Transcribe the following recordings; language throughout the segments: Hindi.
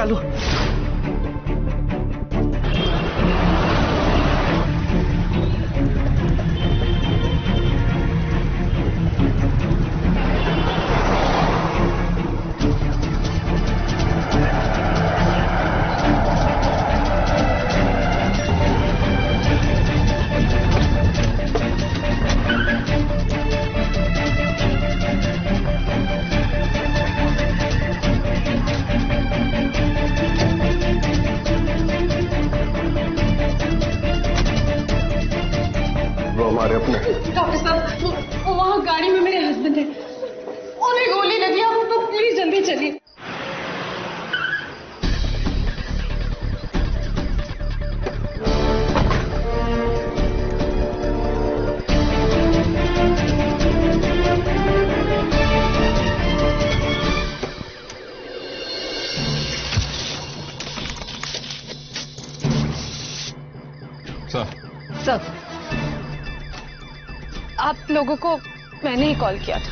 चालू। डॉक्टर साहब, वो वहाँ गाड़ी में मेरे हस्बैंड है, उन्हें गोली लगी। आप तो प्लीज जल्दी चलिए। सर, आप लोगों को मैंने ही कॉल किया था।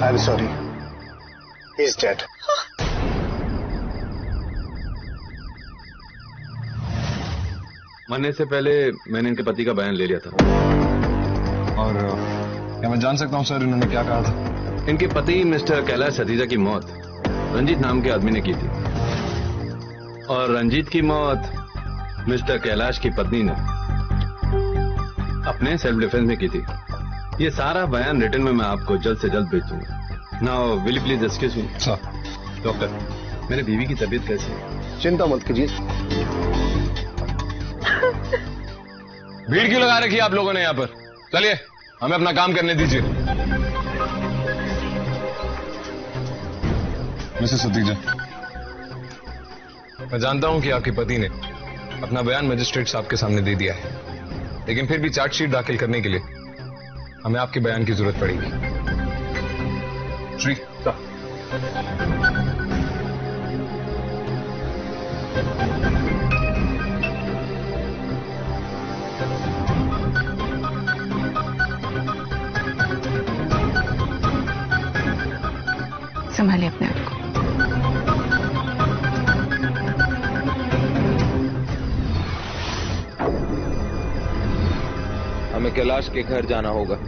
I am sorry, he is dead. मरने से पहले मैंने इनके पति का बयान ले लिया था। और क्या मैं जान सकता हूं सर इन्होंने क्या कहा था? इनके पति मिस्टर कैलाश सतीजा की मौत रंजीत नाम के आदमी ने की थी, और रंजीत की मौत मिस्टर कैलाश की पत्नी ने अपने सेल्फ डिफेंस में की थी। ये सारा बयान रिटर्न में मैं आपको जल्द से जल्द भेज दूंगा। Now will you please excuse me? Sir. Doctor, मेरे बीवी की तबीयत कैसी है? चिंता मत कीजिए। भीड़ क्यों लगा रखी है आप लोगों ने यहाँ पर? चलिए हमें अपना काम करने दीजिए। मिसेस सतीजा, मैं जानता हूं कि आपके पति ने अपना बयान मजिस्ट्रेट साहब के सामने दे दिया है, लेकिन फिर भी चार्जशीट दाखिल करने के लिए हमें आपके बयान की जरूरत पड़ेगी। श्री संभालिए अपने आप को। हमें कैलाश के घर जाना होगा।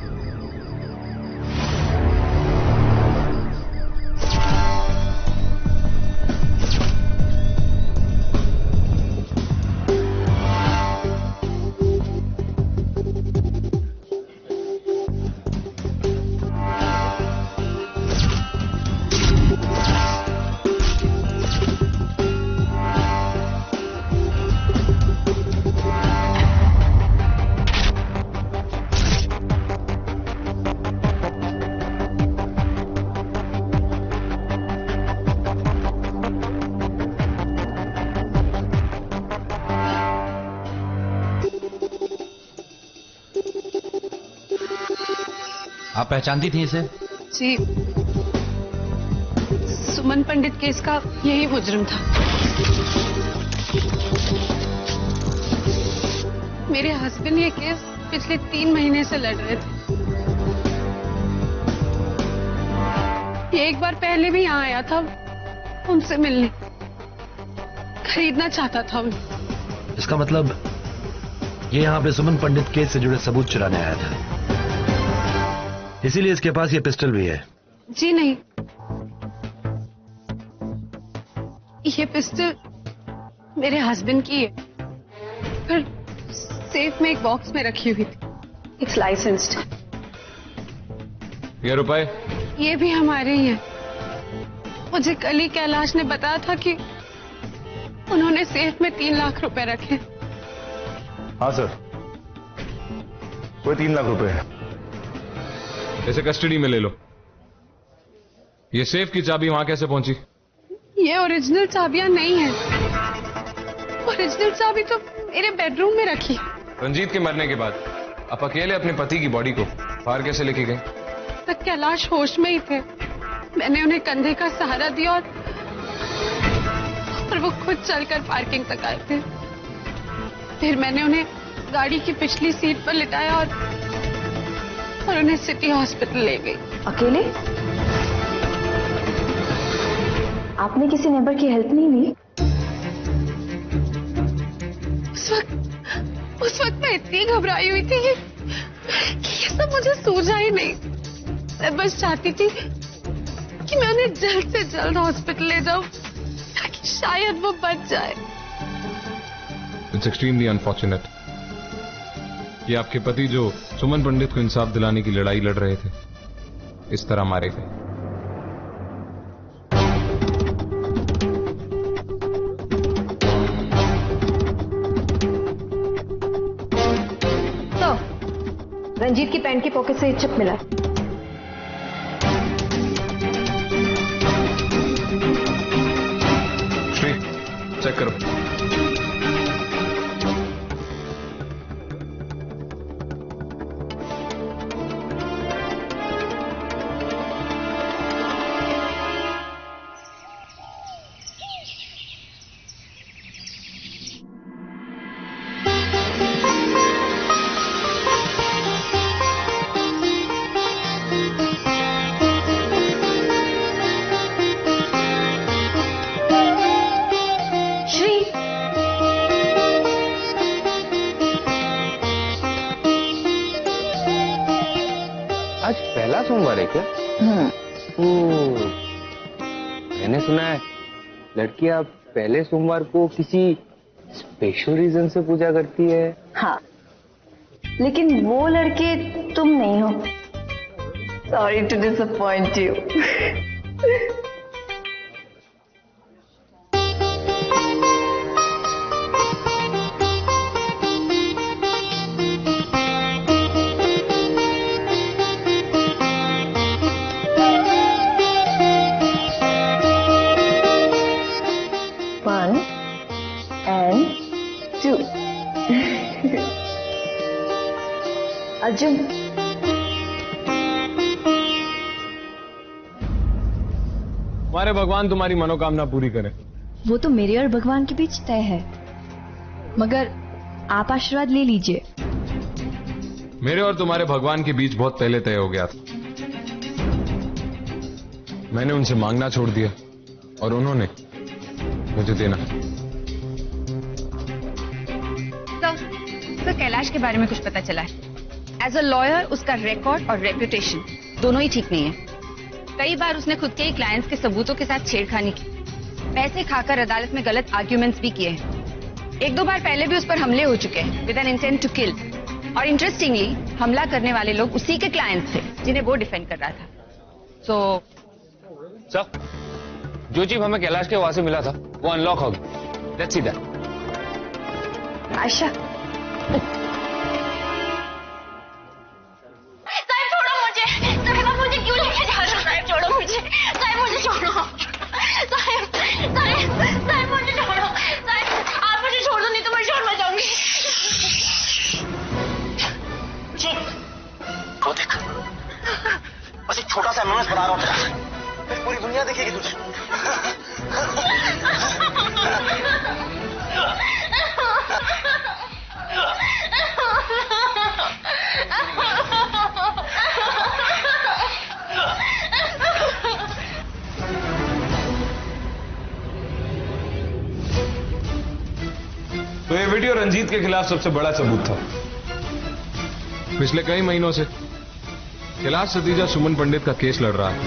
आप पहचानती थी इसे? जी, सुमन पंडित केस का यही मुजरिम था। मेरे हस्बैंड ये केस पिछले 3 महीने से लड़ रहे थे। ये एक बार पहले भी यहाँ आया था उनसे मिलने, खरीदना चाहता था उन्हें। इसका मतलब ये यहाँ पे सुमन पंडित केस से जुड़े सबूत चुराने आया था, इसीलिए इसके पास ये पिस्टल भी है। जी नहीं, ये पिस्टल मेरे हस्बैंड की है, पर सेफ में एक बॉक्स में रखी हुई थी। It's licensed. ये रुपए? ये भी हमारे ही हैं। मुझे कल ही कैलाश ने बताया था कि उन्होंने सेफ में 3 लाख रुपए रखे। हाँ सर, वो 3 लाख रुपए है। इसे कस्टडी में ले लो। ये सेफ की चाबी वहां कैसे पहुंची? ये ओरिजिनल चाबियां नहीं है। ओरिजिनल चाबी तो मेरे बेडरूम में रखी। रंजीत के मरने के बाद आप अकेले अपने पति की बॉडी को बाहर कैसे लेके गए? तक कैलाश होश में ही थे। मैंने उन्हें कंधे का सहारा दिया और वो खुद चलकर पार्किंग तक आए थे। फिर मैंने उन्हें गाड़ी की पिछली सीट पर लिटाया और उन्हें सिटी हॉस्पिटल ले गई। अकेले? आपने किसी नेबर की हेल्प नहीं ली? उस वक्त मैं इतनी घबराई हुई थी कि ये सब मुझे सूझा ही नहीं। मैं बस चाहती थी कि मैं उन्हें जल्द से जल्द हॉस्पिटल ले जाऊं ताकि शायद वो बच जाए। इट्स एक्सट्रीमली अनफॉर्चुनेट कि आपके पति जो सुमन पंडित को इंसाफ दिलाने की लड़ाई लड़ रहे थे, इस तरह मारे गए। तो रंजीत की पैंट की पॉकेट से चिप मिला। श्री, चेक करो। आज पहला सोमवार है क्या? ओह, मैंने सुना है लड़कियां पहले सोमवार को किसी स्पेशल रीजन से पूजा करती है। हाँ, लेकिन वो लड़के तुम नहीं हो। Sorry to disappoint you. One and two. Arjun, हमारे भगवान तुम्हारी मनोकामना पूरी करें। वो तो मेरे और भगवान के बीच तय है, मगर आप आशीर्वाद ले लीजिए। मेरे और तुम्हारे भगवान के बीच बहुत पहले तय हो गया था। मैंने उनसे मांगना छोड़ दिया और उन्होंने मुझे देना। तो कैलाश के बारे में कुछ पता चला है। एज अ लॉयर उसका रिकॉर्ड और रेपुटेशन दोनों ही ठीक नहीं है। कई बार उसने खुद के ही क्लाइंट्स के सबूतों के साथ छेड़खानी की, पैसे खाकर अदालत में गलत आर्ग्यूमेंट्स भी किए हैं। एक दो बार पहले भी उस पर हमले हो चुके हैं with an intent to kill. और इंटरेस्टिंगली हमला करने वाले लोग उसी के क्लाइंट्स थे जिन्हें वो डिफेंड कर रहा था। सर, जो चीज हमें कैलाश के वहां से मिला था वो अनलॉक हो गई। Let's see that. आशा, मुझे क्यों लेके जा रहे हो? साहब छोड़ो मुझे, साहब मुझे छोड़ो, साहब मुझे छोड़ो, साहब आप मुझे छोड़ दो, नहीं तो मैं शोर मचाऊंगी। वो देख, बस एक छोटा सा एमएमएस बना रहा हूँ तेरा, फिर पूरी दुनिया देखेगी तुझे। तो ये वीडियो रंजीत के खिलाफ सबसे बड़ा सबूत था। पिछले कई महीनों से कैलाश सतीजा सुमन पंडित का केस लड़ रहा है,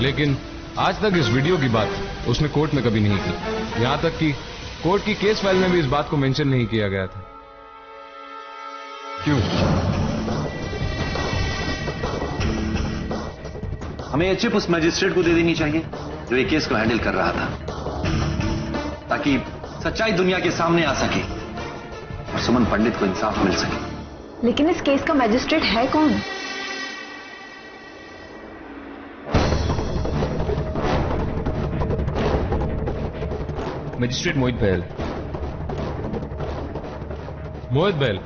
लेकिन आज तक इस वीडियो की बात उसने कोर्ट में कभी नहीं की। यहां तक कि कोर्ट की केस फाइल में भी इस बात को मेंशन नहीं किया गया था। क्यों? हमें ये चिप उस मजिस्ट्रेट को दे देनी चाहिए जो ये केस को हैंडल कर रहा था, ताकि सच्चाई दुनिया के सामने आ सके और सुमन पंडित को इंसाफ मिल सके। लेकिन इस केस का मैजिस्ट्रेट है कौन? मजिस्ट्रेट मोहित बहल। मोहित बहल,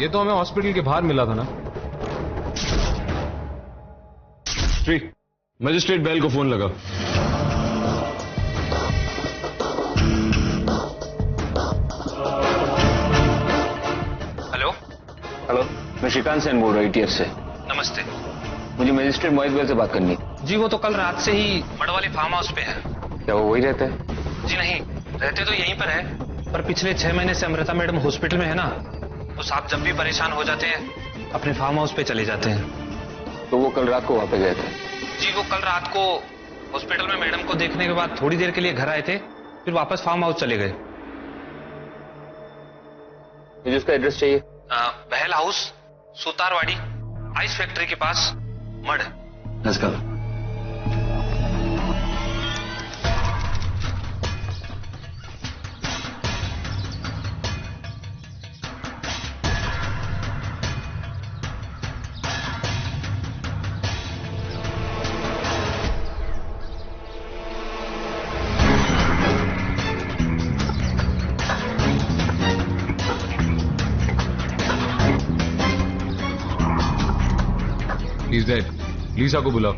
ये तो हमें हॉस्पिटल के बाहर मिला था ना? श्री, मजिस्ट्रेट बेल को फोन लगा। हेलो। हेलो, मैं श्रीकांत सेन बोल रहा हूँ ETF से। नमस्ते मुझे मजिस्ट्रेट मोहित बेल से बात करनी है। जी, वो तो कल रात से ही मड़वाली फार्म हाउस पे है। क्या वो वही रहता है? जी नहीं, रहते तो यहीं पर है, पर पिछले 6 महीने से अमृता मैडम हॉस्पिटल में है ना, तो साहब जब भी परेशान हो जाते हैं अपने फार्म हाउस पे चले जाते हैं। तो वो कल रात को वहां पे गए थे? जी, वो कल रात को हॉस्पिटल में मैडम को देखने के बाद थोड़ी देर के लिए घर आए थे, फिर वापस फार्म हाउस चले गए। मुझे उसका एड्रेस चाहिए। Bahal house, Sutarwadi, ice factory के पास, Madh. Let's go. He's dead. Lisa को बुलाओ।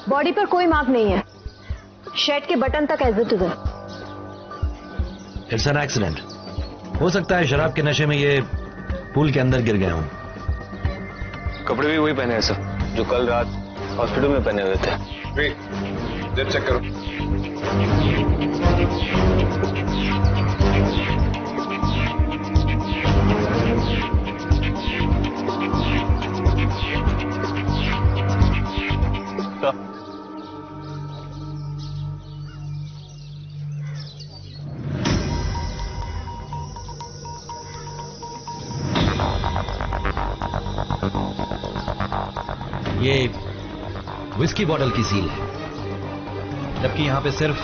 बॉडी पर कोई मार्क नहीं है, शर्ट के बटन तक एज इट इज है। It's an accident. हो सकता है शराब के नशे में ये पूल के अंदर गिर गए हों। कपड़े भी वही पहने हैं सर जो कल रात हॉस्पिटल में पहने हुए थे। वेट, चेक करो। ये विस्की बॉटल की सील है, जबकि यहां पे सिर्फ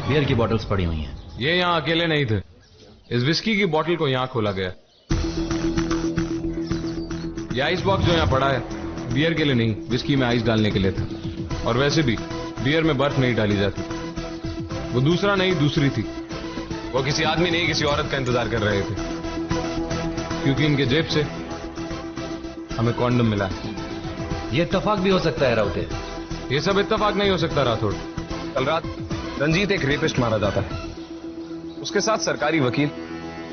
बियर की बॉटल्स पड़ी हुई हैं। ये यहां अकेले नहीं थे। इस विस्की की बोतल को यहां खोला गया। ये आइस बॉक्स जो यहां पड़ा है बियर के लिए नहीं, विस्की में आइस डालने के लिए था। और वैसे भी बियर में बर्फ नहीं डाली जाती। वो दूसरा नहीं, दूसरी थी। वो किसी आदमी नहीं, किसी औरत का इंतजार कर रहे थे, क्योंकि इनके जेब से हमें कॉन्डम मिला है। ये इत्तेफाक भी हो सकता है राउते। ये सब इत्तेफाक नहीं हो सकता राठौड़। कल रात रंजीत एक रेपिस्ट मारा जाता है, उसके साथ सरकारी वकील,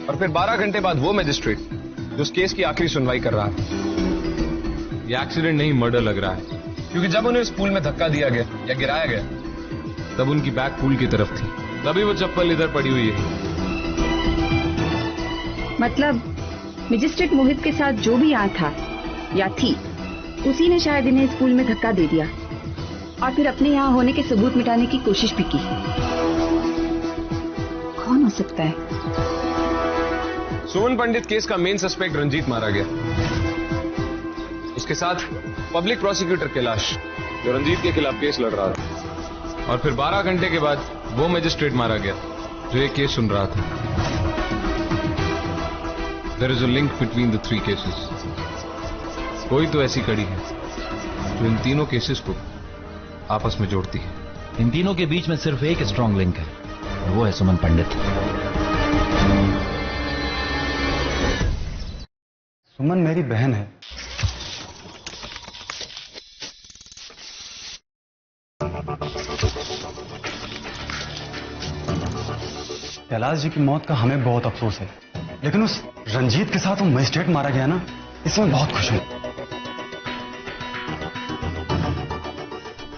और फिर 12 घंटे बाद वो मैजिस्ट्रेट जो उस केस की आखिरी सुनवाई कर रहा है। ये एक्सीडेंट नहीं, मर्डर लग रहा है, क्योंकि जब उन्हें इस पूल में धक्का दिया गया या गिराया गया तब उनकी बैक पूल की तरफ थी, तभी वो चप्पल इधर पड़ी हुई है। मतलब मजिस्ट्रेट मोहित के साथ जो भी यहाँ था या थी, उसी ने शायद इन्हें स्कूल में धक्का दे दिया और फिर अपने यहाँ होने के सबूत मिटाने की कोशिश भी की। कौन हो सकता है? सुमन पंडित केस का मेन सस्पेक्ट रंजीत मारा गया, उसके साथ पब्लिक प्रोसिक्यूटर कैलाश जो रंजीत के खिलाफ केस लड़ रहा था, और फिर 12 घंटे के बाद वो मैजिस्ट्रेट मारा गया जो ये केस सुन रहा था। There is a link between the 3 cases. कोई तो ऐसी कड़ी है जो इन तीनों केसेस को आपस में जोड़ती है। इन तीनों के बीच में सिर्फ एक स्ट्रॉन्ग लिंक है, और वो है सुमन पंडित। सुमन मेरी बहन है। कैलाश जी की मौत का हमें बहुत अफसोस है, लेकिन उस रंजीत के साथ वो मजिस्ट्रेट मारा गया ना, इसमें बहुत खुश हूं।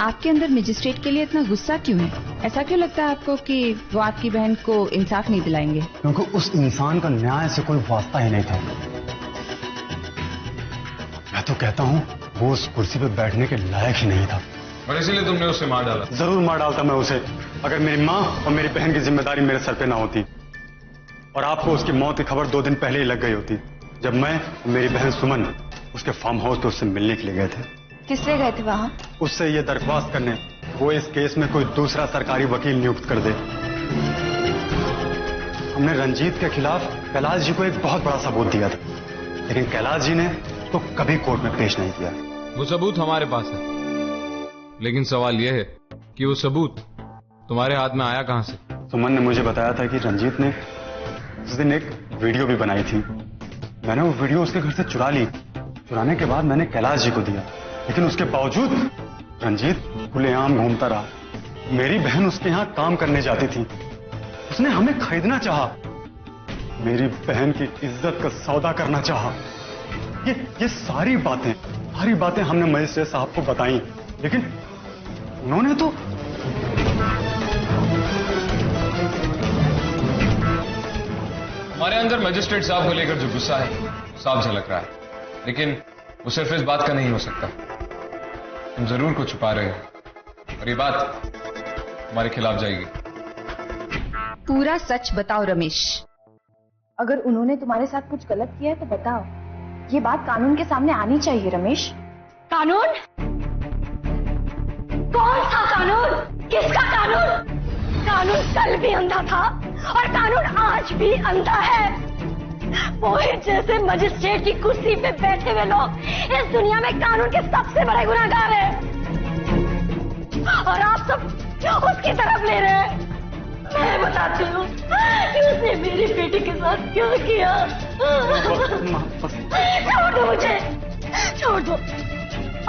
आपके अंदर मजिस्ट्रेट के लिए इतना गुस्सा क्यों है? ऐसा क्यों लगता है आपको कि वो आपकी बहन को इंसाफ नहीं दिलाएंगे? क्योंकि उस इंसान का न्याय से कोई वास्ता ही नहीं था। मैं तो कहता हूं वो उस कुर्सी पे बैठने के लायक ही नहीं था, और इसीलिए तुमने उसे मार डाला। जरूर मार डालता मैं उसे, अगर मेरी माँ और मेरी बहन की जिम्मेदारी मेरे सर पे ना होती, और आपको उसकी मौत की खबर 2 दिन पहले ही लग गई होती, जब मैं और मेरी बहन सुमन उसके फार्म हाउस पे उससे मिलने के लिए गए थे। किस लिए गए थे वहां? उससे ये दरख्वास्त करने वो इस केस में कोई दूसरा सरकारी वकील नियुक्त कर दे। हमने रंजीत के खिलाफ कैलाश जी को एक बहुत बड़ा सबूत दिया था, लेकिन कैलाश जी ने उसको कभी कोर्ट में पेश नहीं किया। वो सबूत हमारे पास है, लेकिन सवाल यह है कि वो सबूत तुम्हारे हाथ में आया कहां से? सुमन ने मुझे बताया था कि रंजीत ने उस दिन एक वीडियो भी बनाई थी। मैंने वो वीडियो उसके घर से चुरा ली। चुराने के बाद मैंने कैलाश जी को दिया, लेकिन उसके बावजूद रंजीत खुलेआम घूमता रहा। मेरी बहन उसके यहां काम करने जाती थी, उसने हमें खरीदना चाहा, मेरी बहन की इज्जत का सौदा करना चाहा। ये सारी बातें हमने मजिस्ट्रेट साहब को बताई, लेकिन उन्होंने तो हमारे अंदर मजिस्ट्रेट साहब को लेकर जो गुस्सा है साफ झलक रहा है, लेकिन वो सिर्फ इस बात का नहीं हो सकता। तुम जरूर कुछ छुपा रहे हो और ये बात हमारे खिलाफ जाएगी। पूरा सच बताओ रमेश। अगर उन्होंने तुम्हारे साथ कुछ गलत किया है तो बताओ, ये बात कानून के सामने आनी चाहिए रमेश। कानून? कौन सा कानून? किसका कानून? कानून कल भी अंधा था और कानून आज भी अंधा है। मोहित जैसे मजिस्ट्रेट की कुर्सी पे बैठे हुए लोग इस दुनिया में कानून के सबसे बड़े गुनहगार हैं, और आप सब उसकी तरफ ले रहे हैं। मैं बताती हूँ कि उसने मेरी बेटी के साथ क्या किया। छोड़ दो मुझे, छोड़ दो।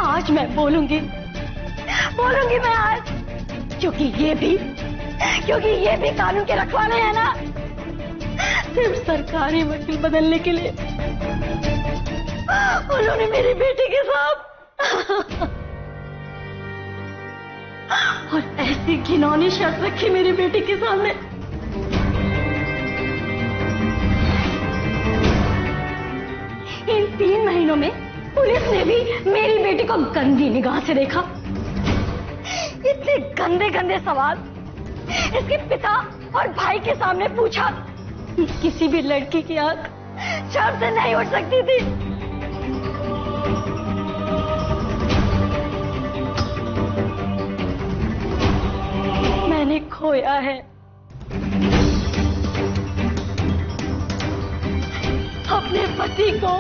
आज मैं बोलूंगी मैं आज, क्योंकि ये भी कानून के रखवाले हैं ना। सिर्फ सरकारी वकील बदलने के लिए उन्होंने मेरी बेटी के साथ और ऐसी घिनौनी शर्त रखी मेरी बेटी के सामने। इन 3 महीनों में पुलिस ने भी मेरी बेटी को गंदी निगाह से देखा। इतने गंदे गंदे सवाल इसके पिता और भाई के सामने पूछा, किसी भी लड़की की आंख शर्म से नहीं उठ सकती थी। मैंने खोया है अपने पति को,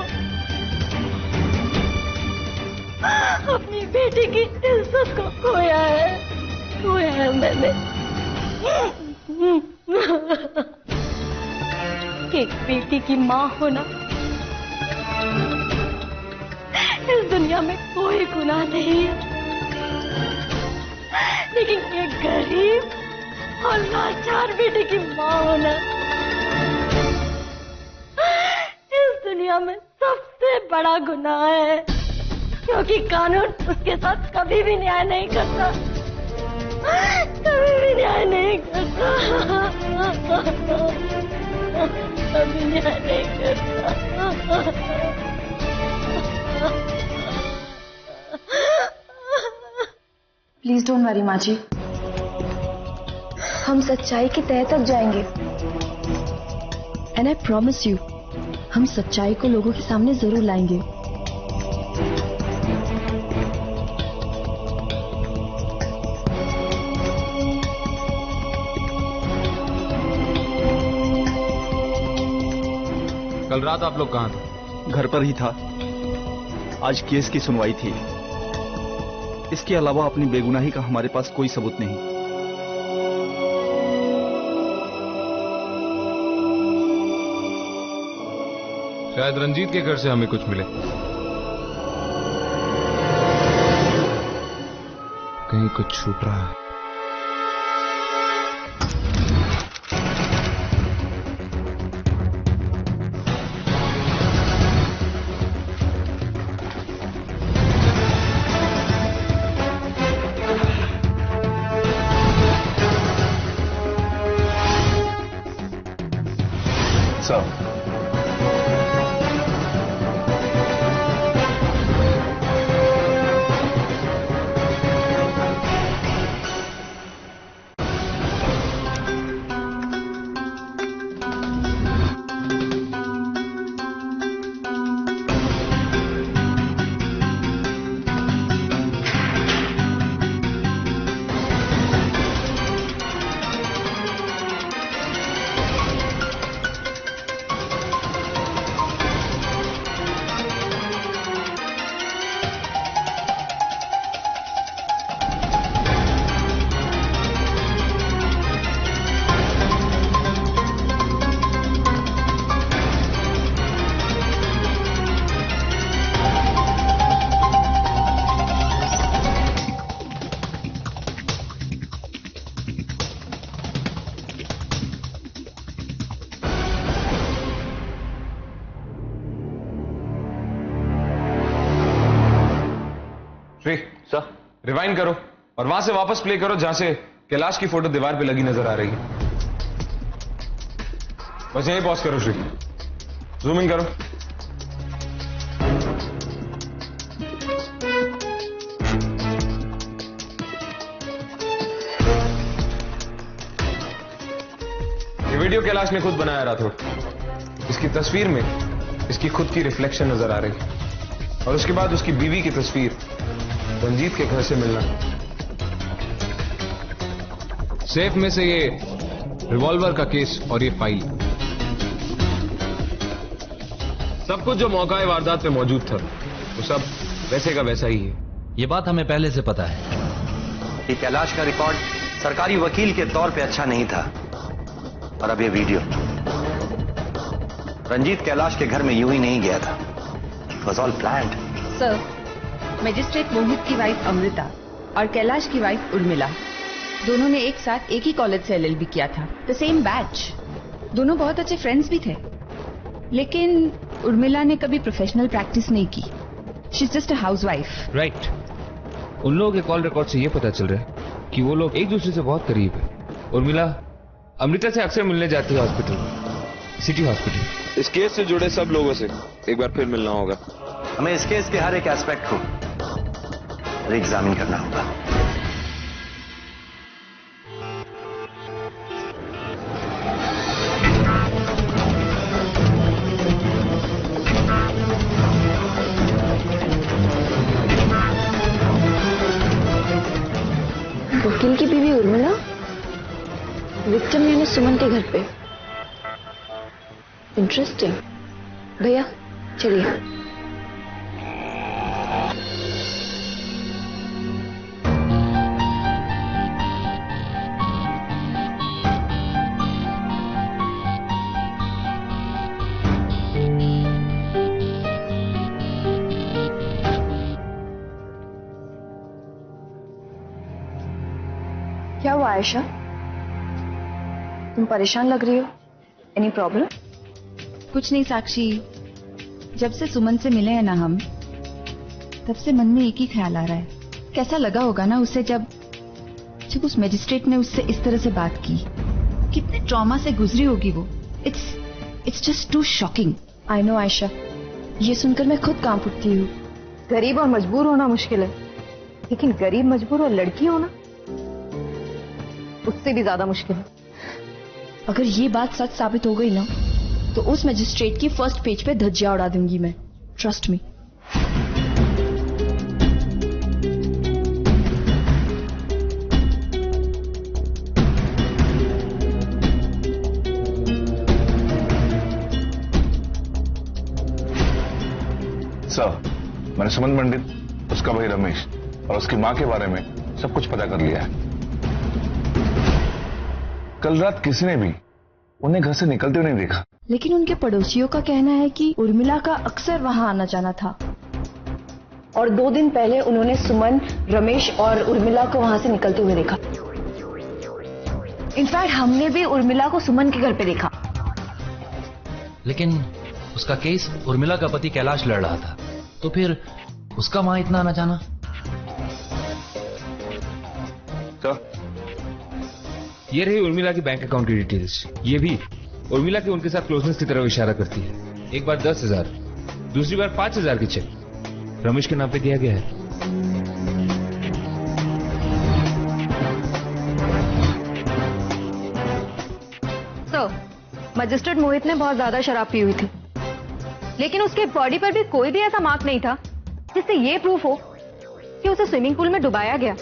अपनी बेटी की इज्जत को खोया है मैंने। एक बेटी की माँ होना इस दुनिया में कोई गुनाह नहीं है, लेकिन एक गरीब और लाचार बेटी की माँ होना इस दुनिया में सबसे बड़ा गुनाह है, क्योंकि कानून उसके साथ कभी भी न्याय नहीं करता, कभी भी न्याय नहीं करता, कभी न्याय नहीं करता। प्लीज डोंट वरी माँ जी, हम सच्चाई की तह तक जाएंगे। एंड आई प्रॉमिस यू, हम सच्चाई को लोगों के सामने जरूर लाएंगे। कल रात आप लोग कहां थे? घर पर ही था। आज केस की सुनवाई थी। इसके अलावा अपनी बेगुनाही का हमारे पास कोई सबूत नहीं। शायद रंजीत के घर से हमें कुछ मिले। कहीं कुछ छूट रहा है। श्री सर, रिवाइंड करो और वहां से वापस प्ले करो जहां से कैलाश की फोटो दीवार पे लगी नजर आ रही है। बस यही पॉज करो श्री, जूम इन करो। ये वीडियो कैलाश ने खुद बनाया राठौड़। इसकी तस्वीर में इसकी खुद की रिफ्लेक्शन नजर आ रही है और उसके बाद उसकी बीवी की तस्वीर रंजीत के घर से मिलना। सेफ में से ये रिवॉल्वर का केस और ये फाइल, सब कुछ जो मौका वारदात पे मौजूद था वो सब वैसे का वैसा ही है। ये बात हमें पहले से पता है कि कैलाश का रिकॉर्ड सरकारी वकील के तौर पे अच्छा नहीं था। और अब ये वीडियो, रंजीत कैलाश के घर में यूं ही नहीं गया था। It was all planned. Sir, magistrate Mohit की वाइफ अमृता और कैलाश की वाइफ उर्मिला दोनों ने एक साथ एक ही कॉलेज से एलएलबी किया था, द सेम बैच। दोनों बहुत अच्छे फ्रेंड्स भी थे, लेकिन उर्मिला ने कभी प्रोफेशनल प्रैक्टिस नहीं की। She is just a housewife. Right. उन लोगों के कॉल रिकॉर्ड से ये पता चल रहा है कि वो लोग एक दूसरे से बहुत करीब है। उर्मिला अमृता से अक्सर मिलने जाती है हॉस्पिटल, सिटी हॉस्पिटल। इस केस से जुड़े सब लोगों से एक बार फिर मिलना होगा। हमें इस केस के हर एक एस्पेक्ट को रीएग्जामिन करना होगा। वकील की बीवी उर्मिला विक्टिम यानी सुमन के घर पे। इंटरेस्टिंग। भैया चलिए। क्या हुआ आयशा, तुम परेशान लग रही हो? Any problem? कुछ नहीं साक्षी, जब से सुमन से मिले हैं ना हम, तब से मन में एक ही ख्याल आ रहा है। कैसा लगा होगा ना उसे जब उस मजिस्ट्रेट ने उससे इस तरह से बात की। कितने ट्रॉमा से गुजरी होगी वो। It's just too shocking. I know Ayesha, ये सुनकर मैं खुद कांप उठती हूँ। गरीब और मजबूर होना मुश्किल है, लेकिन गरीब मजबूर और लड़की होना उससे भी ज्यादा मुश्किल है। अगर ये बात सच साबित हो गई ना, तो उस मजिस्ट्रेट की फर्स्ट पेज पे धज्जियां उड़ा दूंगी मैं। Trust me. सर, मैंने सुमन पंडित, उसका भाई रमेश और उसकी मां के बारे में सब कुछ पता कर लिया है। कल रात किसी ने भी उन्हें घर से निकलते हुए नहीं देखा। लेकिन उनके पड़ोसियों का कहना है कि उर्मिला का अक्सर वहां आना जाना था और 2 दिन पहले उन्होंने सुमन, रमेश और उर्मिला को वहां से निकलते हुए देखा। इनफैक्ट हमने भी उर्मिला को सुमन के घर पे देखा। लेकिन उसका केस उर्मिला का पति कैलाश लड़ रहा था, तो फिर उसका वहां इतना आना जाना। ये रही उर्मिला की बैंक अकाउंट की डिटेल्स। ये भी उर्मिला की उनके साथ क्लोजनेस की तरफ इशारा करती है। एक बार 10,000, दूसरी बार 5,000 की चेक रमेश के नाम पे दिया गया है। तो मजिस्ट्रेट मोहित ने बहुत ज्यादा शराब पी हुई थी, लेकिन उसके बॉडी पर भी कोई भी ऐसा मार्क नहीं था जिससे ये प्रूफ हो कि उसे स्विमिंग पूल में डुबाया गया।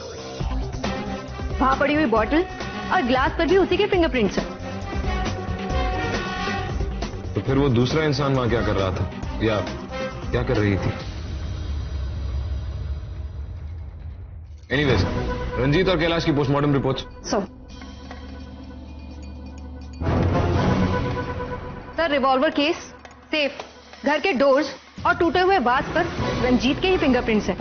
वहां पड़ी हुई बॉटल और ग्लास पर भी उसी के फिंगरप्रिंट्स हैं। तो फिर वो दूसरा इंसान वहां क्या कर रहा था या क्या कर रही थी? एनीवेज, रंजीत और कैलाश की postmortem reports. Sir, revolver case, safe, घर के डोर्स और टूटे हुए वाज पर रंजीत के ही फिंगरप्रिंट्स हैं।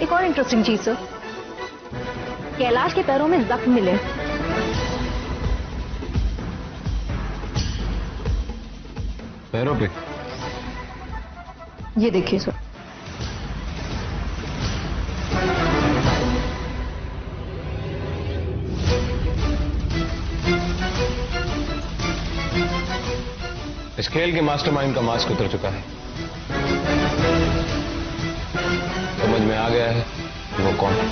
एक और इंटरेस्टिंग चीज सर, कैलाश के पैरों में जख्म मिले। पैरों पे? ये देखिए सर। इस खेल के मास्टरमाइंड का मास्क उतर चुका है। समझ में आ गया है कि वो कौन है।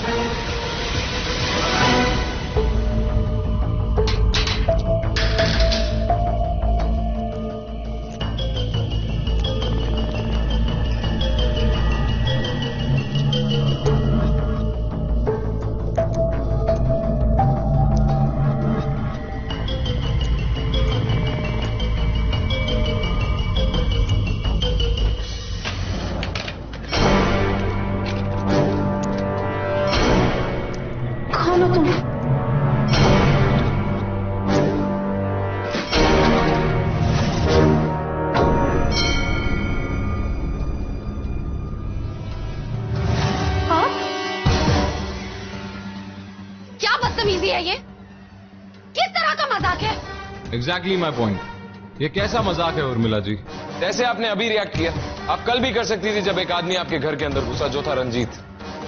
Exactly my point. ये कैसा मजाक है उर्मिला जी? जैसे आपने अभी रिएक्ट किया, आप कल भी कर सकती थी जब एक आदमी आपके घर के अंदर घुसा, जो था रंजीत।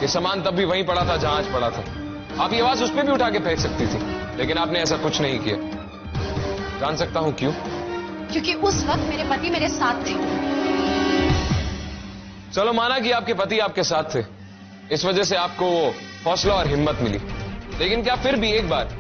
ये सामान तब भी वहीं पड़ा था जहां आज पड़ा था। आप ये आवाज उस पर भी उठा के फेंक सकती थी, लेकिन आपने ऐसा कुछ नहीं किया। जान सकता हूं क्यों? क्योंकि उस वक्त मेरे पति मेरे साथ थे। चलो माना कि आपके पति आपके साथ थे, इस वजह से आपको वो हौसला और हिम्मत मिली, लेकिन क्या फिर भी एक बार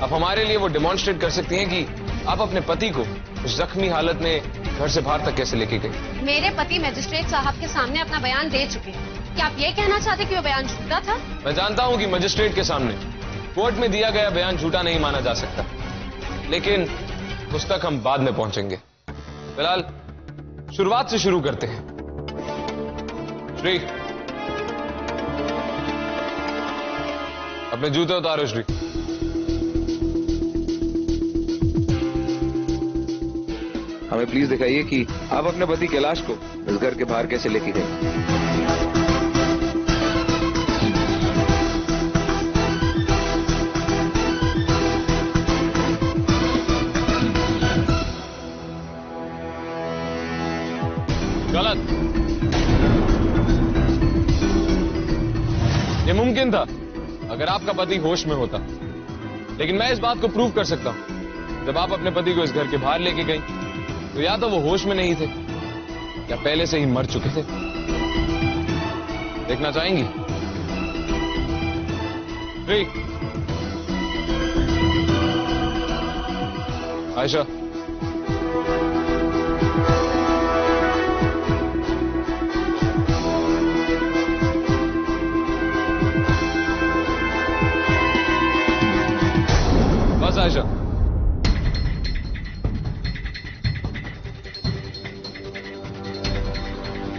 आप हमारे लिए वो डेमोन्स्ट्रेट कर सकती हैं कि आप अपने पति को उस जख्मी हालत में घर से बाहर तक कैसे लेके गए? मेरे पति मजिस्ट्रेट साहब के सामने अपना बयान दे चुके हैं। क्या आप ये कहना चाहते कि वो बयान झूठा था? मैं जानता हूं कि मजिस्ट्रेट के सामने कोर्ट में दिया गया बयान झूठा नहीं माना जा सकता, लेकिन उस तक हम बाद में पहुंचेंगे। फिलहाल शुरुआत से शुरू करते हैं। श्री, अपने जूते उतारो। श्री, हमें प्लीज दिखाइए कि आप अपने पति कैलाश को इस घर के बाहर कैसे लेके गए। गलत। ये मुमकिन था अगर आपका पति होश में होता, लेकिन मैं इस बात को प्रूव कर सकता हूं। जब आप अपने पति को इस घर के बाहर लेके गई, तो या तो वो होश में नहीं थे या पहले से ही मर चुके थे। देखना चाहेंगी? आयशा, बस आयशा।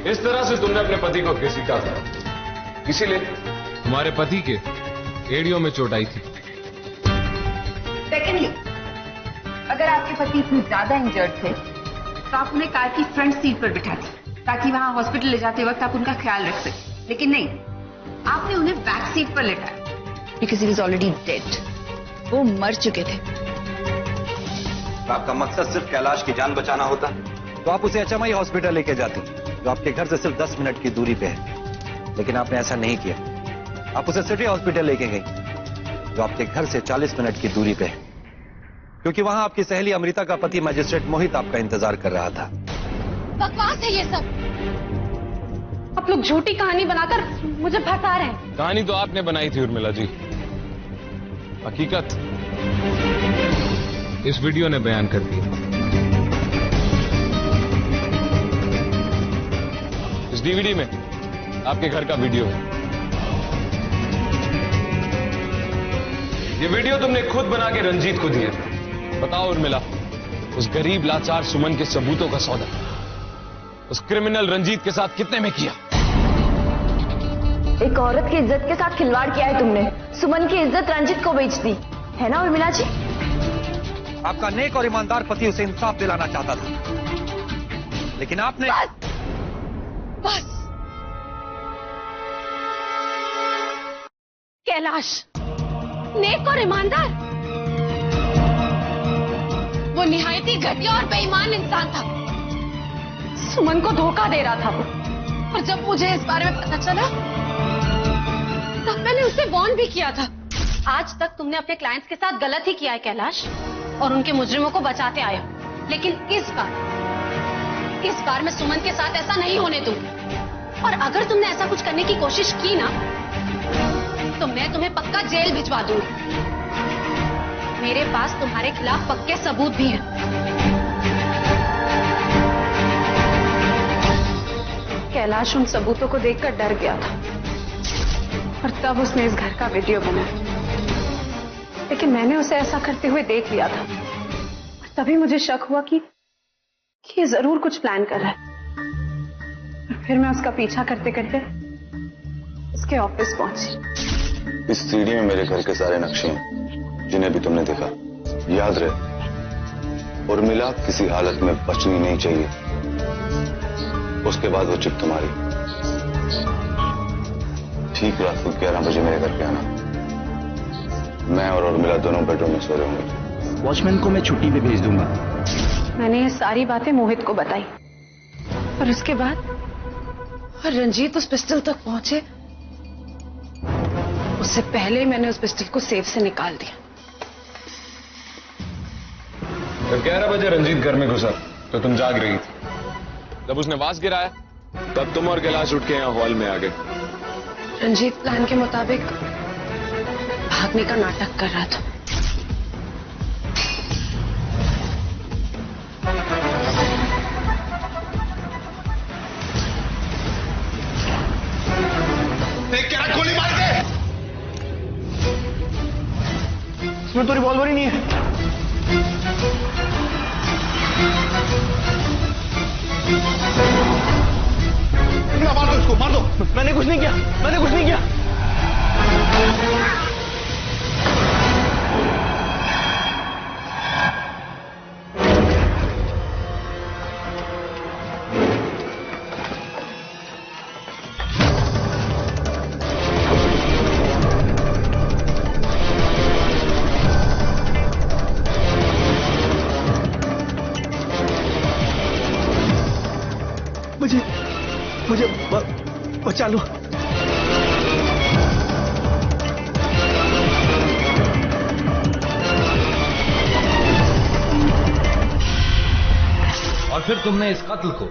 इस तरह से तुमने अपने पति को घसीटा था, इसीलिए तुम्हारे पति के एड़ियों में चोट आई थी। सेकेंडली, अगर आपके पति इतने ज्यादा इंजर्ड थे तो आप उन्हें कार की फ्रंट सीट पर बिठाते ताकि वहां हॉस्पिटल ले जाते वक्त आप उनका ख्याल रख सकें, लेकिन नहीं, आपने उन्हें बैक सीट पर लेटाया because he was already dead. वो मर चुके थे। आपका मकसद सिर्फ कैलाश की जान बचाना होता तो आप उसे एचएमआई हॉस्पिटल लेके जाती, जो आपके घर से सिर्फ 10 मिनट की दूरी पे है, लेकिन आपने ऐसा नहीं किया। आप उसे सिटी हॉस्पिटल लेके गई, जो आपके घर से 40 मिनट की दूरी पे है, क्योंकि वहां आपकी सहेली अमृता का पति मजिस्ट्रेट मोहित आपका इंतजार कर रहा था। बकवास है ये सब। आप लोग झूठी कहानी बनाकर मुझे फंसा रहे हैं। कहानी तो आपने बनाई थी उर्मिला जी, हकीकत इस वीडियो ने बयान कर दी। इस डीवीडी में आपके घर का वीडियो है। ये वीडियो तुमने खुद बना के रंजीत को दिया। बताओ उर्मिला, उस गरीब लाचार सुमन के सबूतों का सौदा उस क्रिमिनल रंजीत के साथ कितने में किया? एक औरत की इज्जत के साथ खिलवाड़ किया है तुमने। सुमन की इज्जत रंजीत को बेच दी है ना उर्मिला जी? आपका नेक और ईमानदार पति उसे इंसाफ दिलाना चाहता था, लेकिन आपने बस। कैलाश नेक और ईमानदार, वो निहायती घटिया और बेईमान इंसान था। सुमन को धोखा दे रहा था वो, और जब मुझे इस बारे में पता चला तब मैंने उसे वार्न भी किया था। आज तक तुमने अपने क्लाइंट्स के साथ गलत ही किया है कैलाश, और उनके मुजरिमों को बचाते आए हो, लेकिन इस बार मैं सुमन के साथ ऐसा नहीं होने दूंगी। और अगर तुमने ऐसा कुछ करने की कोशिश की ना तो मैं तुम्हें पक्का जेल भिजवा दूंगी। मेरे पास तुम्हारे खिलाफ पक्के सबूत भी हैं। कैलाश उन सबूतों को देखकर डर गया था और तब उसने इस घर का वीडियो बनाया, लेकिन मैंने उसे ऐसा करते हुए देख लिया था और तभी मुझे शक हुआ कि ये जरूर कुछ प्लान कर रहा है। और फिर मैं उसका पीछा करते करते उसके ऑफिस पहुंची। इस सीढ़ी में मेरे घर के सारे नक्शे हैं, जिन्हें भी तुमने देखा। याद रहे, उर्मिला किसी हालत में बचनी नहीं चाहिए। उसके बाद वो चिप तुम्हारी। ठीक रात को 11 बजे मेरे घर पे आना। मैं और उर्मिला दोनों बेडरूम में सो रहे होंगे। वॉचमैन को मैं छुट्टी पे भेज दूंगा। मैंने ये सारी बातें मोहित को बताई और उसके बाद और रंजीत उस पिस्टल तक पहुंचे उससे पहले मैंने उस पिस्टल को सेफ से निकाल दिया। जब 11 बजे रंजीत घर में घुसा तो तुम जाग रही थी। जब उसने आवाज गिराया तब तुम और कैलाश उठ के यहाँ हॉल में आ गए। रंजीत प्लान के मुताबिक भागने का नाटक कर रहा था। गोली मार दे। इसमें तो रिवॉल्वर ही नहीं है। मार दो इसको, मार दो। मैंने कुछ नहीं किया, मैंने कुछ नहीं किया। मुझे बचा लो। और फिर तुमने इस कत्ल को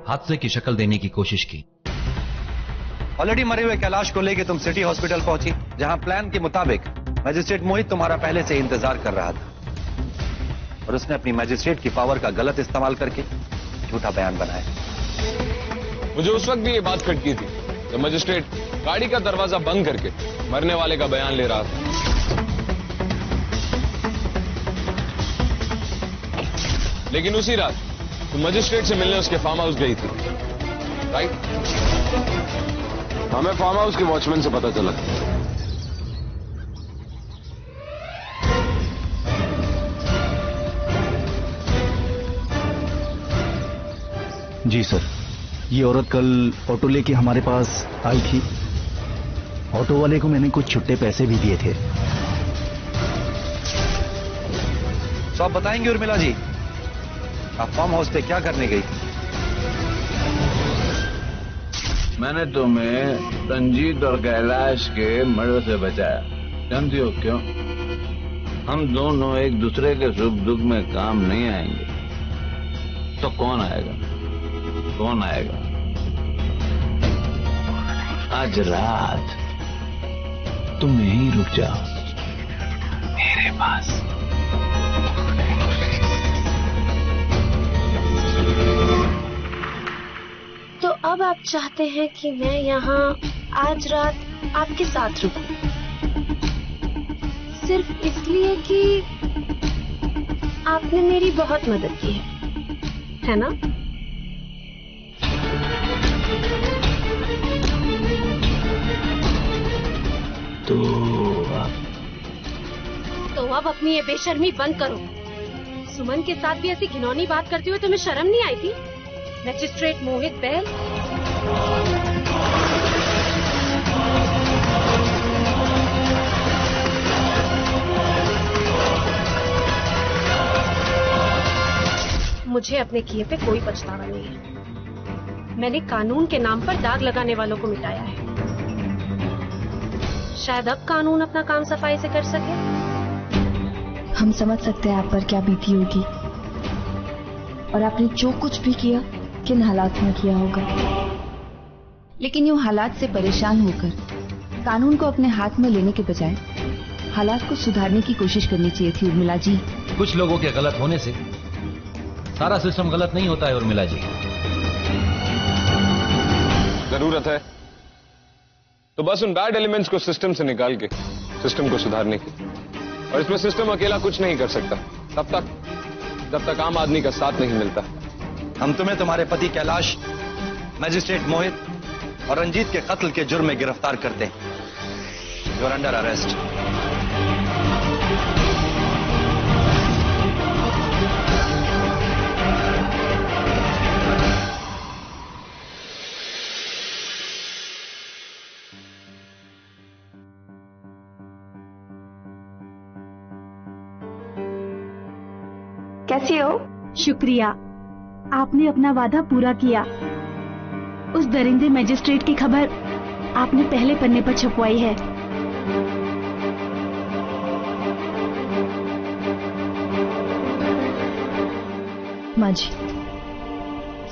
हादसे की शक्ल देने की कोशिश की। ऑलरेडी मरे हुए कैलाश को लेकर तुम सिटी हॉस्पिटल पहुंची, जहां प्लान के मुताबिक मजिस्ट्रेट मोहित तुम्हारा पहले से इंतजार कर रहा था और उसने अपनी मजिस्ट्रेट की पावर का गलत इस्तेमाल करके झूठा बयान बनाया। मुझे उस वक्त भी ये बात खटकी थी जब मजिस्ट्रेट गाड़ी का दरवाजा बंद करके मरने वाले का बयान ले रहा था। लेकिन उसी रात तुम मजिस्ट्रेट से मिलने उसके फार्म हाउस गई थी, राइट? हमें फार्म हाउस के वॉचमैन से पता चला जी सर, ये औरत कल ऑटो लेके हमारे पास आई थी। ऑटो वाले को मैंने कुछ छुट्टे पैसे भी दिए थे। तो आप बताएंगे उर्मिला जी, आप फार्म हाउस पे क्या करने गई? मैंने तुम्हें रंजीत और कैलाश के मर्डर से बचाया। जानती हो क्यों? हम दोनों एक दूसरे के सुख दुख में काम नहीं आएंगे तो कौन आएगा? कौन आएगा? आज रात तुम यहीं रुक जाओ मेरे पास। तो अब आप चाहते हैं कि मैं यहाँ आज रात आपके साथ रुकूं, सिर्फ इसलिए कि आपने मेरी बहुत मदद की है ना? तो अब अपनी ये बेशर्मी बंद करो। सुमन के साथ भी ऐसी घिनौनी बात करते हुए तुम्हें शर्म नहीं आई थी? मैजिस्ट्रेट मोहित बैल, मुझे अपने किए पे कोई पछतावा नहीं है। मैंने कानून के नाम पर दाग लगाने वालों को मिटाया है। शायद अब कानून अपना काम सफाई से कर सके। हम समझ सकते हैं आप पर क्या बीती होगी और आपने जो कुछ भी किया किन हालात में किया होगा। लेकिन यूं हालात से परेशान होकर कानून को अपने हाथ में लेने के बजाय हालात को सुधारने की कोशिश करनी चाहिए थी उर्मिला जी। कुछ लोगों के गलत होने से सारा सिस्टम गलत नहीं होता है उर्मिला जी। जरूरत है तो बस उन बैड एलिमेंट्स को सिस्टम से निकाल के सिस्टम को सुधारने की, और इसमें सिस्टम अकेला कुछ नहीं कर सकता तब तक जब तक आम आदमी का साथ नहीं मिलता। हम तुम्हें तुम्हारे पति कैलाश, मैजिस्ट्रेट मोहित और रंजीत के कत्ल के जुर्म में गिरफ्तार करते हैं। You are under arrest. कैसी हो? शुक्रिया, आपने अपना वादा पूरा किया। उस दरिंदे मैजिस्ट्रेट की खबर आपने पहले पन्ने पर छपवाई है। माँ जी,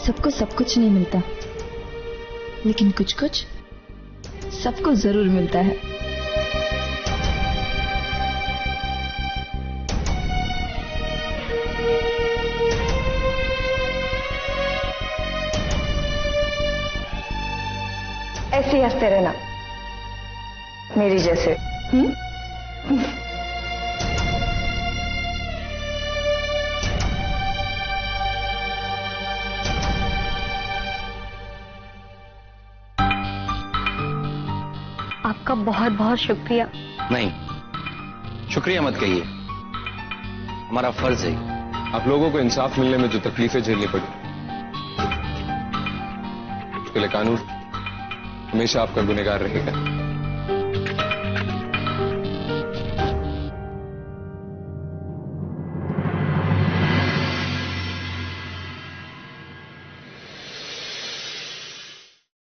सबको सब कुछ नहीं मिलता, लेकिन कुछ कुछ सबको जरूर मिलता है। ऐसे ही हंसते रहना मेरी जैसे। आपका बहुत बहुत शुक्रिया। नहीं, शुक्रिया मत कहिए, हमारा फर्ज है। आप लोगों को इंसाफ मिलने में जो तकलीफें झेलनी पड़ी उसके लिए कानून हमेशा आपका गुनहगार रहेगा।